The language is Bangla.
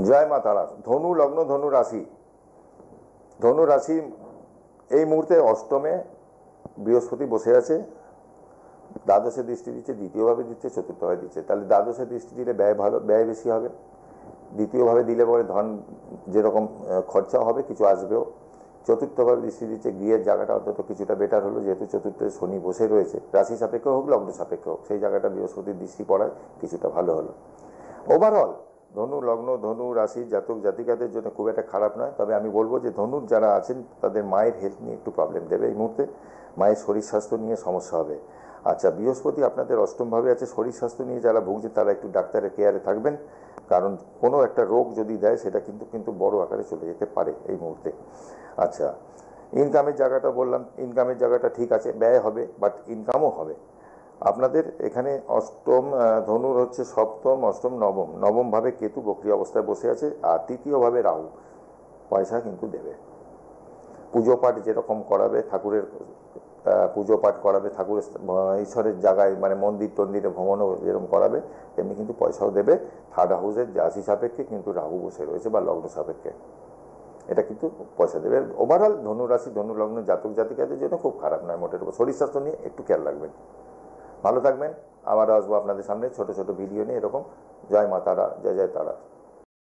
জয় মা তারা। ধনু লগ্ন, ধনু রাশি। ধনু রাশি এই মুহূর্তে অষ্টমে বৃহস্পতি বসে আছে, দ্বাদশে দৃষ্টি দিচ্ছে, দ্বিতীয়ভাবে দিচ্ছে, চতুর্থভাবে দিচ্ছে। তাহলে দ্বাদশে দৃষ্টি দিলে ব্যয় ভালো, ব্যয় বেশি হবে। দ্বিতীয়ভাবে দিলে পরে ধন যেরকম খরচা হবে কিছু আসবেও। চতুর্থভাবে দৃষ্টি দিচ্ছে, গৃহের জায়গাটা অন্তত কিছুটা বেটার হলো, যেহেতু চতুর্থে শনি বসে রয়েছে, রাশি সাপেক্ষ হোক লগ্ন সাপেক্ষ হোক, সেই জায়গাটা বৃহস্পতির দৃষ্টি পড়ায় কিছুটা ভালো হলো। ওভারঅল ধনু লগ্ন, ধনু রাশির জাতক জাতিকাদের জন্য খুব একটা খারাপ নয়। তবে আমি বলবো যে ধনুর যারা আছেন তাদের মায়ের হেলথ নিয়ে একটু প্রবলেম দেবে এই মুহূর্তে, মায়ের শরীর স্বাস্থ্য নিয়ে সমস্যা হবে। আচ্ছা, বৃহস্পতি আপনাদের অষ্টমভাবে আছে, শরীর স্বাস্থ্য নিয়ে যারা ভুগছে তারা একটু ডাক্তারের কেয়ারে থাকবেন, কারণ কোনো একটা রোগ যদি দেয় সেটা কিন্তু বড় আকারে চলে যেতে পারে এই মুহূর্তে। আচ্ছা, ইনকামের জায়গাটা বললাম, ইনকামের জায়গাটা ঠিক আছে, ব্যয় হবে বাট ইনকামও হবে। আপনাদের এখানে অষ্টম ধনুর হচ্ছে সপ্তম, অষ্টম, নবম। নবমভাবে কেতু বক্রী অবস্থায় বসে আছে, আর তৃতীয়ভাবে রাহু। পয়সা কিন্তু দেবে। পুজো পাঠ যেরকম করাবে, ঠাকুরের পুজো পাঠ করাবে, ঠাকুরের ঈশ্বরের জায়গায় মানে মন্দির টন্দিরে ভ্রমণও যেরকম করাবে, তেমনি কিন্তু পয়সাও দেবে। থার্ড হাউসের রাশি সাপেক্ষে কিন্তু রাহু বসে রয়েছে বা লগ্ন সাপেক্ষে, এটা কিন্তু পয়সা দেবে। ওভারঅল ধনুরাশি, ধনু লগ্ন জাতক জাতিকাদের জন্য খুব খারাপ নয় মোটের উপর। শরীর স্বাস্থ্য নিয়ে একটু খেয়াল রাখবেন। ভালো থাকবেন। আবার আসবো আপনাদের সামনে ছোট ছোট ভিডিও নিয়ে এরকম। জয় মা তারা, জয় জয় তারা।